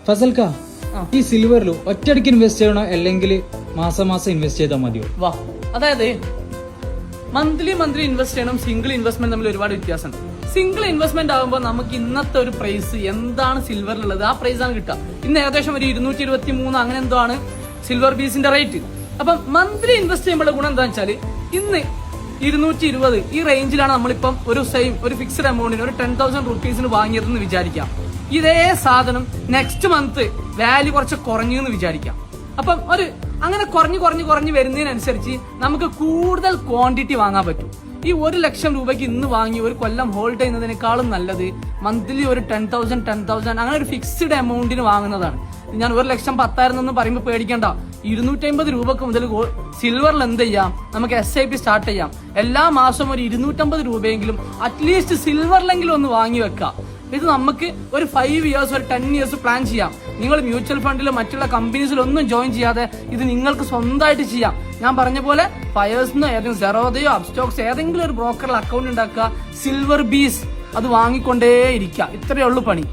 ഫസൽക്ക, ഈ സിൽവറിൽ ഒറ്റയടിക്ക് ഇൻവെസ്റ്റ് ചെയ്യണോ അല്ലെങ്കിൽ മാസം മാസം ഇൻവെസ്റ്റ് ചെയ്താൽ മതിയോ? വാ, അതായത് മന്ത്ലി ഇൻവെസ്റ്റ് ചെയ്യണം, സിംഗിൾ ഇൻവെസ്റ്റ്മെന്റ് തമ്മിൽ ഒരുപാട് വ്യത്യാസമുണ്ട്. സിംഗിൾ ഇൻവെസ്റ്റ്മെന്റ് ആകുമ്പോൾ നമുക്ക് ഇന്നത്തെ ഒരു പ്രൈസ് എന്താണ് സിൽവറിലുള്ളത് ആ പ്രൈസ് ആണ് കിട്ടുക. ഇന്ന് ഏകദേശം ഒരു 223 അങ്ങനെ എന്തോ ആണ് സിൽവർ പീസിന്റെ റേറ്റ്. അപ്പം മന്ത്ലി ഇൻവെസ്റ്റ് ചെയ്യുമ്പോൾ ഗുണം എന്താ വെച്ചാൽ ഇന്ന് 220 ഈ റേഞ്ചിലാണ് നമ്മളിപ്പം ഒരു ഫിക്സ്ഡ് എമൗണ്ടിന് ഒരു 10,000 റുപ്പീസിന് വാങ്ങിയതെന്ന് വിചാരിക്കാം. ഇതേ സാധനം നെക്സ്റ്റ് മന്ത് വാല്യൂ കുറച്ച് കുറഞ്ഞു എന്ന് വിചാരിക്കാം. അപ്പം അങ്ങനെ കുറഞ്ഞു വരുന്നതിനനുസരിച്ച് നമുക്ക് കൂടുതൽ ക്വാണ്ടിറ്റി വാങ്ങാൻ പറ്റും. ഈ 1 ലക്ഷം രൂപയ്ക്ക് ഇന്ന് വാങ്ങി ഒരു കൊല്ലം ഹോൾഡ് ചെയ്യുന്നതിനേക്കാളും നല്ലത് മന്ത്ലി ഒരു 10,000 അങ്ങനെ ഒരു ഫിക്സ്ഡ് എമൗണ്ടിന് വാങ്ങുന്നതാണ്. ഞാൻ 1,10,000 എന്ന് പറയുമ്പോൾ പേടിക്കണ്ട. 250 രൂപക്ക് മുതൽ സിൽവറിൽ എന്ത് ചെയ്യാം, നമുക്ക് SIP സ്റ്റാർട്ട് ചെയ്യാം. എല്ലാ മാസവും ഒരു 250 രൂപയെങ്കിലും അറ്റ്ലീസ്റ്റ് സിൽവറിലെങ്കിലും ഒന്ന് വാങ്ങി വെക്കാം. ഇത് നമുക്ക് ഒരു 5 ഇയേഴ്സ് ഒരു 10 ഇയേഴ്സ് പ്ലാൻ ചെയ്യാം. നിങ്ങൾ മ്യൂച്വൽ ഫണ്ടിലോ മറ്റുള്ള കമ്പനീസിലൊന്നും ജോയിൻ ചെയ്യാതെ ഇത് നിങ്ങൾക്ക് സ്വന്തമായിട്ട് ചെയ്യാം. ഞാൻ പറഞ്ഞ പോലെ ഫയേഴ്സിനോ ഏതെങ്കിലും സെറോദയോ അപ്സ്റ്റോക്സ് ഏതെങ്കിലും ഒരു ബ്രോക്കറിൽ അക്കൗണ്ട് ഉണ്ടാക്കുക, സിൽവർ ബീസ് അത് വാങ്ങിക്കൊണ്ടേ ഇരിക്കുക. ഇത്രയേ ഉള്ളൂ പണി.